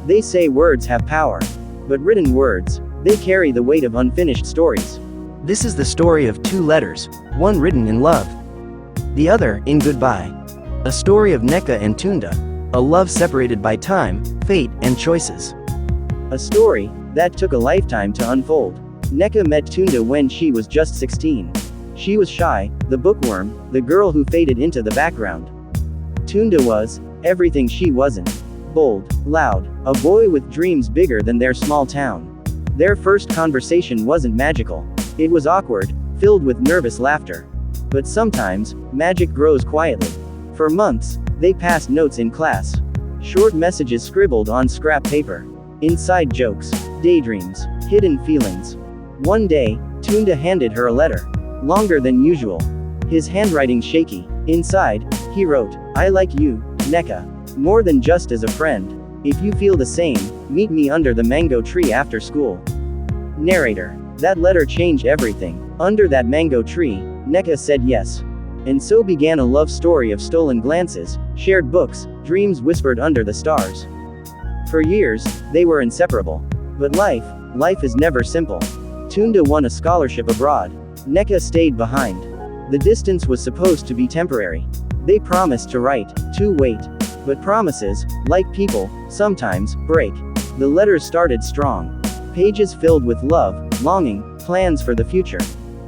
They say words have power. But written words, they carry the weight of unfinished stories. This is the story of two letters, one written in love, the other in goodbye. A story of Nneka and Tunde, a love separated by time, fate, and choices. A story that took a lifetime to unfold. Nneka met Tunde when she was just 16. She was shy, the bookworm, the girl who faded into the background. Tunde was everything she wasn't. Bold, loud, a boy with dreams bigger than their small town. Their first conversation wasn't magical. It was awkward, filled with nervous laughter. But sometimes, magic grows quietly. For months, they passed notes in class. Short messages scribbled on scrap paper. Inside jokes, daydreams, hidden feelings. One day, Tunde handed her a letter. Longer than usual. His handwriting shaky. Inside, he wrote, "I like you, Nneka. More than just as a friend. If you feel the same, meet me under the mango tree after school." Narrator. That letter changed everything. Under that mango tree, Nneka said yes. And so began a love story of stolen glances, shared books, dreams whispered under the stars. For years, they were inseparable. But life is never simple. Tunde won a scholarship abroad. Nneka stayed behind. The distance was supposed to be temporary. They promised to write, to wait. But promises, like people, sometimes break. The letters started strong. Pages filled with love, longing, plans for the future.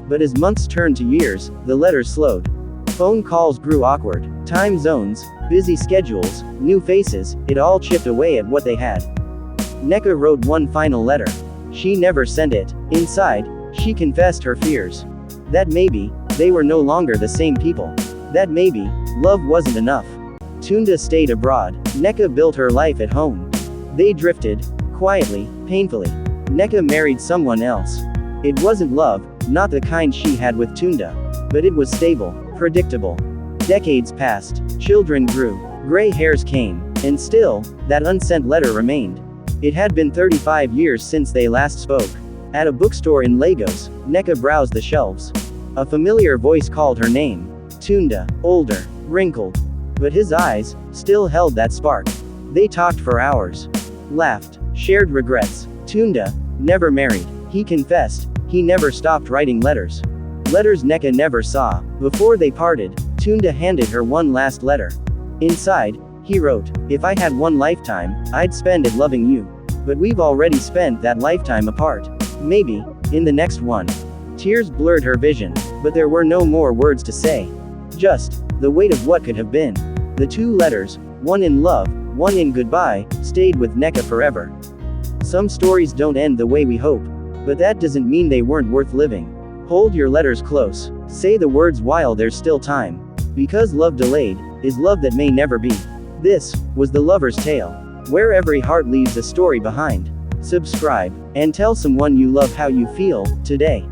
But as months turned to years, the letters slowed. Phone calls grew awkward. Time zones, busy schedules, new faces, it all chipped away at what they had. Nneka wrote one final letter. She never sent it. Inside, she confessed her fears. That maybe, they were no longer the same people. That maybe, love wasn't enough. Tunde stayed abroad. Nneka built her life at home. They drifted, quietly, painfully. Nneka married someone else. It wasn't love, not the kind she had with Tunde. But it was stable, predictable. Decades passed, children grew, gray hairs came, and still, that unsent letter remained. It had been 35 years since they last spoke. At a bookstore in Lagos, Nneka browsed the shelves. A familiar voice called her name. Tunde, older, wrinkled. But his eyes still held that spark. They talked for hours. Laughed, shared regrets. Tunde never married. He confessed, he never stopped writing letters. Letters Nneka never saw. Before they parted, Tunde handed her one last letter. Inside, he wrote, "If I had one lifetime, I'd spend it loving you. But we've already spent that lifetime apart. Maybe, in the next one." Tears blurred her vision, but there were no more words to say. Just the weight of what could have been. The two letters, one in love, one in goodbye, stayed with Nneka forever. Some stories don't end the way we hope. But that doesn't mean they weren't worth living. Hold your letters close. Say the words while there's still time. Because love delayed is love that may never be. This was The Lover's Tale, where every heart leaves a story behind. Subscribe, and tell someone you love how you feel today.